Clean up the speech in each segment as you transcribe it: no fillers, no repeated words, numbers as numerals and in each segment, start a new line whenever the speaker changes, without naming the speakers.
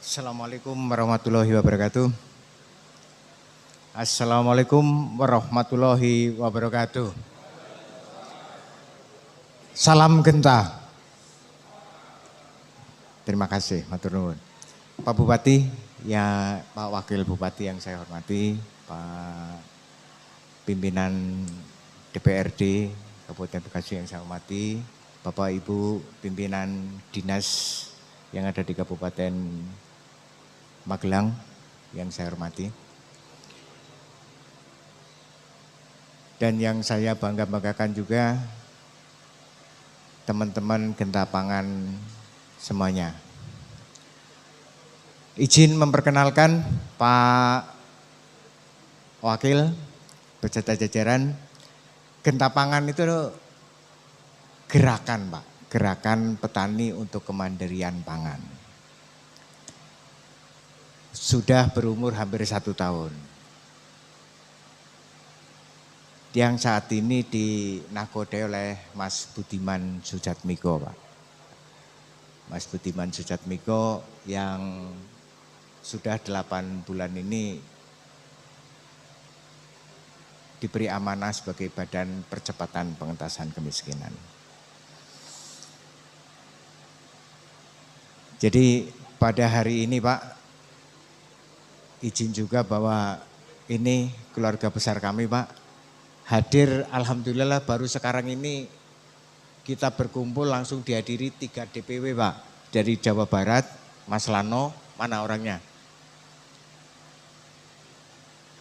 Assalamualaikum warahmatullahi wabarakatuh. Assalamualaikum warahmatullahi wabarakatuh. Salam genta. Terima kasih, matur nuwun. Pak Bupati, ya Pak Wakil Bupati yang saya hormati, Pak Pimpinan DPRD Kabupaten Bekasi yang saya hormati, Bapak Ibu Pimpinan Dinas yang ada di Kabupaten Magelang yang saya hormati. Dan yang saya bangga-banggakan juga teman-teman Genta Pangan semuanya. Izin memperkenalkan Pak Wakil beserta jajaran. Genta Pangan itu gerakan Pak, gerakan petani untuk kemandirian pangan. Sudah berumur hampir 1 tahun. Yang saat ini dinakodai oleh Mas Budiman Sujatmiko Pak. Mas Budiman Sujatmiko yang sudah 8 bulan ini diberi amanah sebagai Badan Percepatan Pengentasan Kemiskinan. Jadi pada hari ini Pak, izin juga bahwa ini keluarga besar kami Pak, hadir alhamdulillah baru sekarang ini kita berkumpul langsung dihadiri 3 DPW Pak. Dari Jawa Barat, Mas Lano, mana orangnya?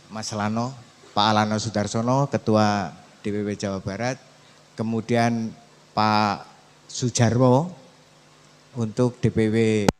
Mas Lano, Pak Alano Sudarsono, Ketua DPW Jawa Barat. Kemudian Pak Sujarwo untuk DPW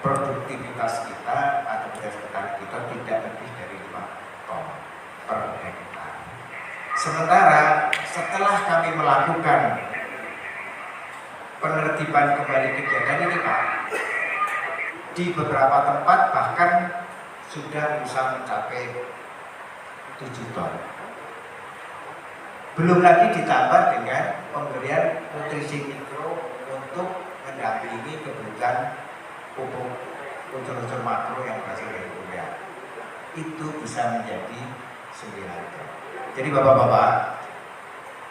produktivitas kita atau petani kita tidak lebih dari 5 ton per hektar. Sementara setelah kami melakukan penertiban kembali kegiatan ini Pak, di beberapa tempat bahkan sudah bisa mencapai 7 ton. Belum lagi ditambah dengan pemberian nutrisi mikro untuk mendampingi kebutuhan pupuk unsur-unsur makro yang berasal dari Korea. Itu bisa menjadi 9 ton. Jadi Bapak-bapak,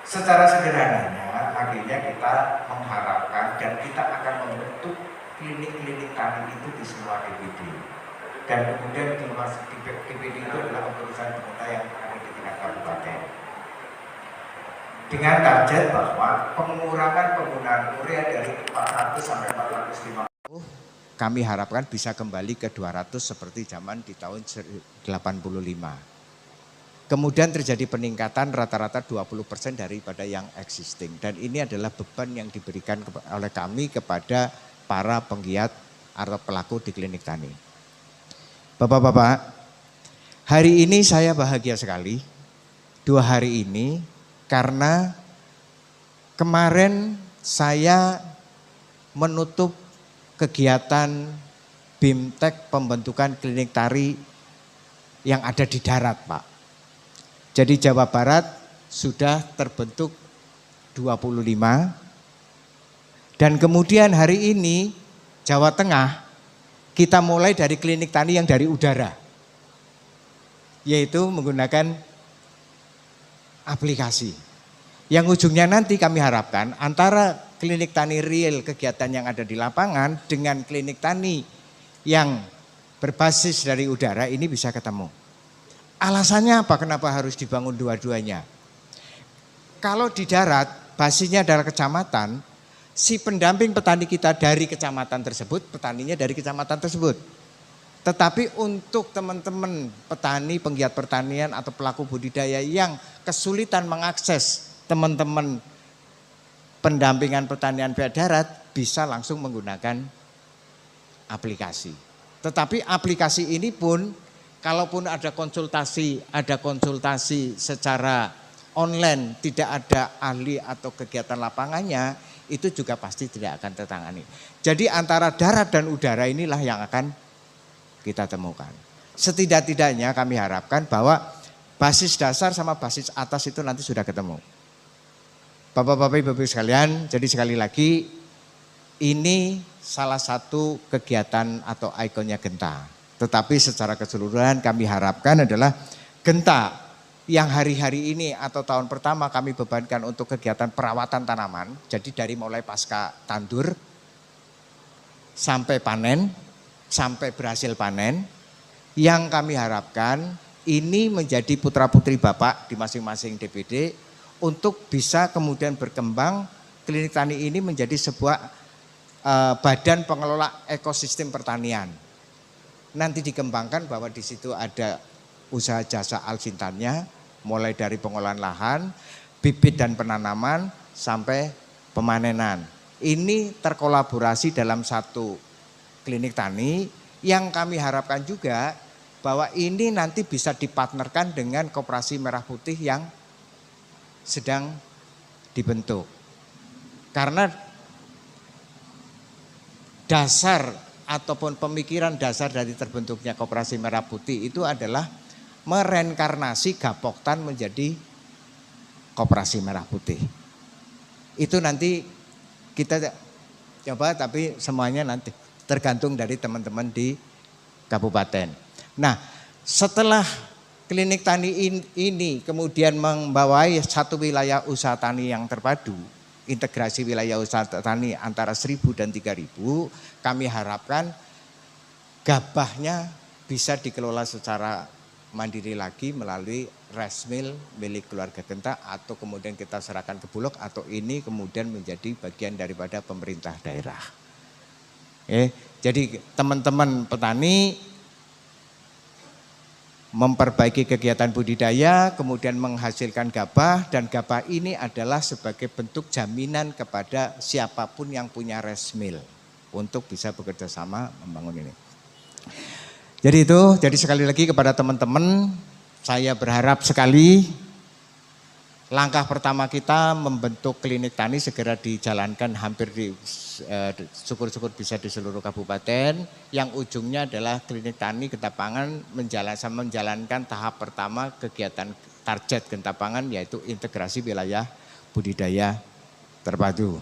secara sederhananya akhirnya kita mengharapkan dan kita akan membentuk klinik-klinik tani itu di semua DPD. Dan kemudian di DPD itu adalah perusahaan pemerintah yang ada di tingkat kabupaten. Dengan target bahwa pengurangan penggunaan urea dari 400 sampai 450 kami harapkan bisa kembali ke 200 seperti zaman di tahun 85. Kemudian terjadi peningkatan rata-rata 20% daripada yang existing. Dan ini adalah beban yang diberikan oleh kami kepada para penggiat atau pelaku di klinik tani. Bapak-bapak, hari ini saya bahagia sekali. 2 hari ini karena kemarin saya menutup kegiatan BIMTEK pembentukan klinik tari yang ada di darat Pak. Jadi Jawa Barat sudah terbentuk 25 dan kemudian hari ini Jawa Tengah kita mulai dari klinik tani yang dari udara, yaitu menggunakan aplikasi. Yang ujungnya nanti kami harapkan antara klinik tani real kegiatan yang ada di lapangan dengan klinik tani yang berbasis dari udara ini bisa ketemu. Alasannya apa? Kenapa harus dibangun dua-duanya? Kalau di darat, basisnya adalah kecamatan, si pendamping petani kita dari kecamatan tersebut, petaninya dari kecamatan tersebut. Tetapi untuk teman-teman petani, penggiat pertanian atau pelaku budidaya yang kesulitan mengakses teman-teman pendampingan pertanian via darat, bisa langsung menggunakan aplikasi. Tetapi aplikasi ini pun kalaupun ada konsultasi secara online, tidak ada ahli atau kegiatan lapangannya, itu juga pasti tidak akan tertangani. Jadi antara darat dan udara inilah yang akan kita temukan. Setidak-tidaknya kami harapkan bahwa basis dasar sama basis atas itu nanti sudah ketemu. Bapak-bapak, ibu-ibu sekalian, jadi sekali lagi ini salah satu kegiatan atau ikonnya Genta. Tetapi secara keseluruhan kami harapkan adalah Genta yang hari-hari ini atau tahun pertama kami bebankan untuk kegiatan perawatan tanaman. Jadi dari mulai pasca tandur sampai panen, sampai berhasil panen. Yang kami harapkan ini menjadi putra-putri Bapak di masing-masing DPD untuk bisa kemudian berkembang klinik tani ini menjadi sebuah badan pengelola ekosistem pertanian. Nanti dikembangkan bahwa di situ ada usaha jasa alsintannya, mulai dari pengolahan lahan, bibit dan penanaman, sampai pemanenan. Ini terkolaborasi dalam satu klinik tani yang kami harapkan juga bahwa ini nanti bisa dipartnerkan dengan Koperasi Merah Putih yang sedang dibentuk. Karena dasar ataupun pemikiran dasar dari terbentuknya Koperasi Merah Putih itu adalah mereinkarnasi Gapoktan menjadi Koperasi Merah Putih. Itu nanti kita coba, tapi semuanya nanti tergantung dari teman-teman di kabupaten. Nah, setelah klinik tani ini kemudian membawai satu wilayah usaha tani yang terpadu, integrasi wilayah usaha tani antara 1.000 dan 3.000, kami harapkan gabahnya bisa dikelola secara mandiri lagi melalui rice mill milik keluarga Genta atau kemudian kita serahkan ke Bulog atau ini kemudian menjadi bagian daripada pemerintah daerah. Jadi teman-teman petani memperbaiki kegiatan budidaya, kemudian menghasilkan gabah, dan gabah ini adalah sebagai bentuk jaminan kepada siapapun yang punya rice mill untuk bisa bekerja sama membangun ini. Jadi sekali lagi kepada teman-teman, saya berharap sekali Langkah pertama kita membentuk klinik tani segera dijalankan hampir di syukur-syukur bisa di seluruh kabupaten. Yang ujungnya adalah klinik tani Gentapangan menjalankan tahap pertama kegiatan target Gentapangan yaitu integrasi wilayah budidaya terpadu.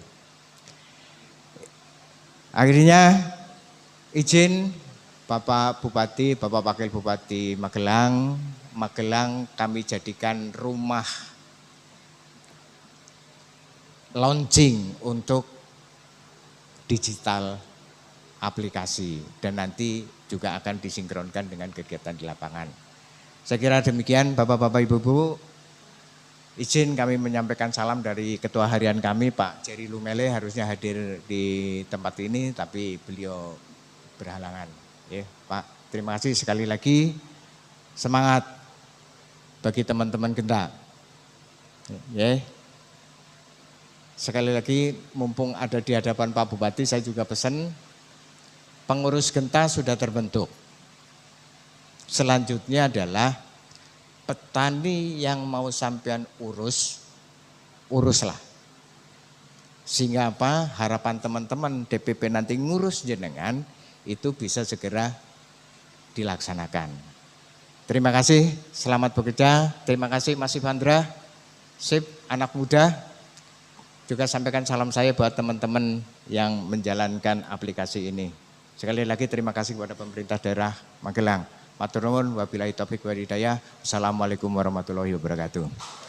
Akhirnya izin Bapak Bupati, Bapak Wakil Bupati Magelang kami jadikan rumah launching untuk digital aplikasi dan nanti juga akan disinkronkan dengan kegiatan di lapangan. Saya kira demikian Bapak-Bapak Ibu-Ibu, izin kami menyampaikan salam dari Ketua Harian kami Pak Jerry Lumele, harusnya hadir di tempat ini tapi beliau berhalangan. Ya, Pak, terima kasih sekali lagi, semangat bagi teman-teman Genta. Ya. Sekali lagi mumpung ada di hadapan Pak Bupati, saya juga pesan pengurus Genta sudah terbentuk. Selanjutnya adalah petani yang mau sampean uruslah. Sehingga apa? Harapan teman-teman DPP nanti ngurus jenengan itu bisa segera dilaksanakan. Terima kasih, selamat bekerja. Terima kasih Mas Ivandra, sip, anak muda. Juga sampaikan salam saya buat teman-teman yang menjalankan aplikasi ini. Sekali lagi terima kasih kepada pemerintah daerah Magelang. Matur nuwun, wabillahi taufik wal hidayah. Wassalamualaikum warahmatullahi wabarakatuh.